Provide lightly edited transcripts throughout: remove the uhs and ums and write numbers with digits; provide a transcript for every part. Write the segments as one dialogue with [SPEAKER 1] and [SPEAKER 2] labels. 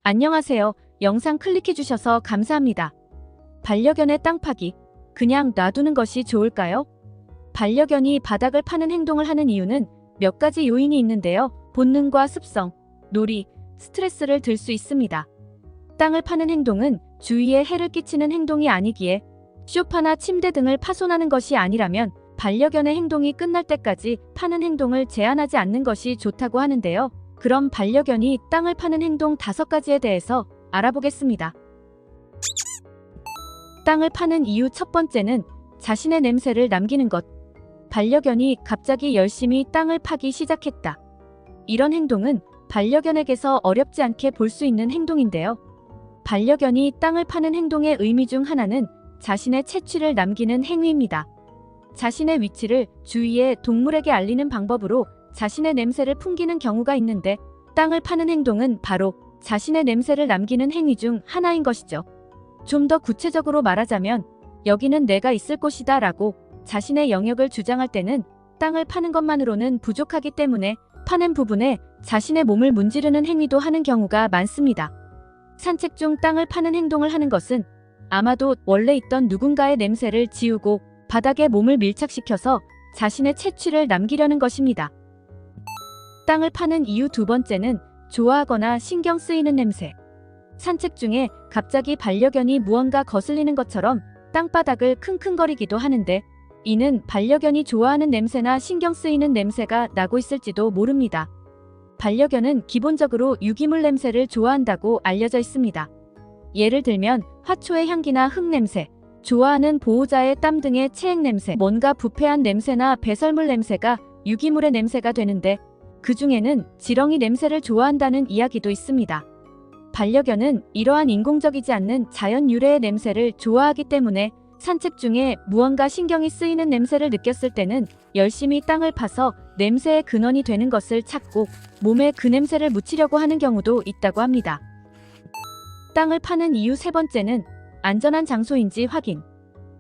[SPEAKER 1] 안녕하세요. 영상 클릭해주셔서 감사합니다. 반려견의 땅 파기. 그냥 놔두는 것이 좋을까요? 반려견이 바닥을 파는 행동을 하는 이유는 몇 가지 요인이 있는데요. 본능과 습성, 놀이, 스트레스를 들 수 있습니다. 땅을 파는 행동은 주위에 해를 끼치는 행동이 아니기에 소파나 침대 등을 파손하는 것이 아니라면 반려견의 행동이 끝날 때까지 파는 행동을 제한하지 않는 것이 좋다고 하는데요. 그럼 반려견이 땅을 파는 행동 5가지에 대해서 알아보겠습니다. 땅을 파는 이유 첫 번째는 자신의 냄새를 남기는 것. 반려견이 갑자기 열심히 땅을 파기 시작했다. 이런 행동은 반려견에게서 어렵지 않게 볼 수 있는 행동인데요. 반려견이 땅을 파는 행동의 의미 중 하나는 자신의 채취를 남기는 행위입니다. 자신의 위치를 주위의 동물에게 알리는 방법으로 자신의 냄새를 풍기는 경우가 있는데 땅을 파는 행동은 바로 자신의 냄새를 남기는 행위 중 하나인 것이죠. 좀 더 구체적으로 말하자면 여기는 내가 있을 곳이다 라고 자신의 영역을 주장할 때는 땅을 파는 것만으로는 부족하기 때문에 파낸 부분에 자신의 몸을 문지르는 행위도 하는 경우가 많습니다. 산책 중 땅을 파는 행동을 하는 것은 아마도 원래 있던 누군가의 냄새를 지우고 바닥에 몸을 밀착시켜서 자신의 채취를 남기려는 것입니다. 땅을 파는 이유 두 번째는 좋아하거나 신경 쓰이는 냄새. 산책 중에 갑자기 반려견이 무언가 거슬리는 것처럼 땅바닥을 킁킁거리기도 하는데 이는 반려견이 좋아하는 냄새나 신경 쓰이는 냄새가 나고 있을지도 모릅니다. 반려견은 기본적으로 유기물 냄새를 좋아한다고 알려져 있습니다. 예를 들면 화초의 향기나 흙 냄새, 좋아하는 보호자의 땀 등의 체액 냄새, 뭔가 부패한 냄새나 배설물 냄새가 유기물의 냄새가 되는데 그 중에는 지렁이 냄새를 좋아한다는 이야기도 있습니다. 반려견은 이러한 인공적이지 않는 자연 유래의 냄새를 좋아하기 때문에 산책 중에 무언가 신경이 쓰이는 냄새를 느꼈을 때는 열심히 땅을 파서 냄새의 근원이 되는 것을 찾고 몸에 그 냄새를 묻히려고 하는 경우도 있다고 합니다. 땅을 파는 이유 세 번째는 안전한 장소인지 확인.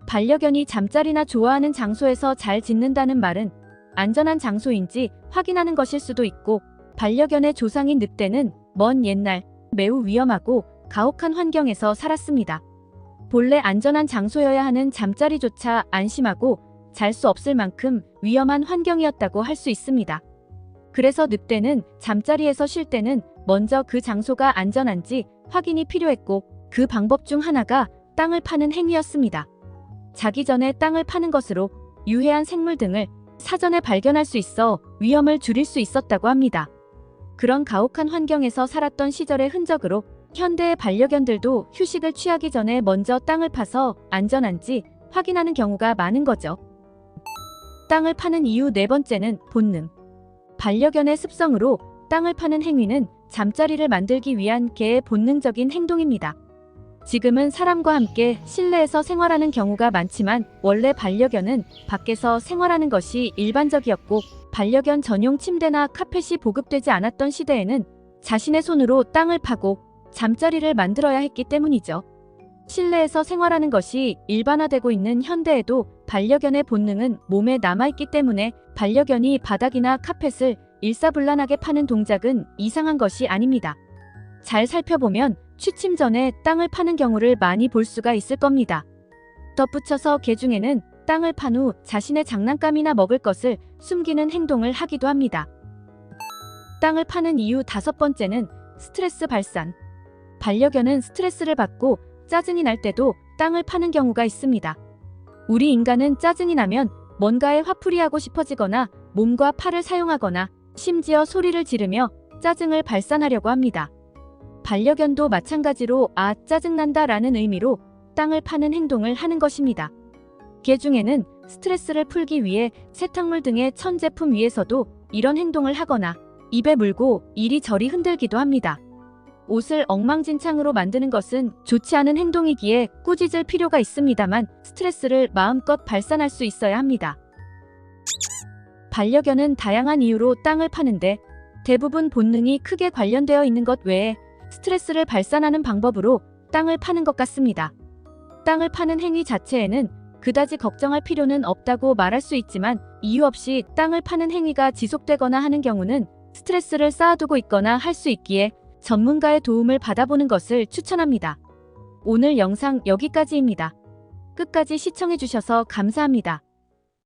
[SPEAKER 1] 반려견이 잠자리나 좋아하는 장소에서 잘 짖는다는 말은 안전한 장소인지 확인하는 것일 수도 있고 반려견의 조상인 늑대는 먼 옛날 매우 위험하고 가혹한 환경에서 살았습니다. 본래 안전한 장소여야 하는 잠자리조차 안심하고 잘 수 없을 만큼 위험한 환경이었다고 할 수 있습니다. 그래서 늑대는 잠자리에서 쉴 때는 먼저 그 장소가 안전한지 확인이 필요했고 그 방법 중 하나가 땅을 파는 행위였습니다. 자기 전에 땅을 파는 것으로 유해한 생물 등을 사전에 발견할 수 있어 위험을 줄일 수 있었다고 합니다. 그런 가혹한 환경에서 살았던 시절의 흔적으로 현대의 반려견들도 휴식을 취하기 전에 먼저 땅을 파서 안전한지 확인하는 경우가 많은 거죠. 땅을 파는 이유 네 번째는 본능. 반려견의 습성으로 땅을 파는 행위는 잠자리를 만들기 위한 개의 본능적인 행동입니다. 지금은 사람과 함께 실내에서 생활하는 경우가 많지만 원래 반려견은 밖에서 생활하는 것이 일반적이었고 반려견 전용 침대나 카펫이 보급되지 않았던 시대에는 자신의 손으로 땅을 파고 잠자리를 만들어야 했기 때문이죠. 실내에서 생활하는 것이 일반화되고 있는 현대에도 반려견의 본능은 몸에 남아있기 때문에 반려견이 바닥이나 카펫을 일사불란하게 파는 동작은 이상한 것이 아닙니다. 잘 살펴보면 취침 전에 땅을 파는 경우를 많이 볼 수가 있을 겁니다. 덧붙여서 개 중에는 땅을 판 후 자신의 장난감이나 먹을 것을 숨기는 행동을 하기도 합니다. 땅을 파는 이유 다섯 번째는 스트레스 발산. 반려견은 스트레스를 받고 짜증이 날 때도 땅을 파는 경우가 있습니다. 우리 인간은 짜증이 나면 뭔가에 화풀이하고 싶어지거나 몸과 팔을 사용하거나 심지어 소리를 지르며 짜증을 발산하려고 합니다. 반려견도 마찬가지로 아 짜증난다 라는 의미로 땅을 파는 행동을 하는 것입니다. 개 중에는 스트레스를 풀기 위해 세탁물 등의 천 제품 위에서도 이런 행동을 하거나 입에 물고 이리저리 흔들기도 합니다. 옷을 엉망진창으로 만드는 것은 좋지 않은 행동이기에 꾸짖을 필요가 있습니다만 스트레스를 마음껏 발산할 수 있어야 합니다. 반려견은 다양한 이유로 땅을 파는데 대부분 본능이 크게 관련되어 있는 것 외에 스트레스를 발산하는 방법으로 땅을 파는 것 같습니다. 땅을 파는 행위 자체에는 그다지 걱정할 필요는 없다고 말할 수 있지만 이유 없이 땅을 파는 행위가 지속되거나 하는 경우는 스트레스를 쌓아두고 있거나 할 수 있기에 전문가의 도움을 받아보는 것을 추천합니다. 오늘 영상 여기까지입니다. 끝까지 시청해주셔서 감사합니다.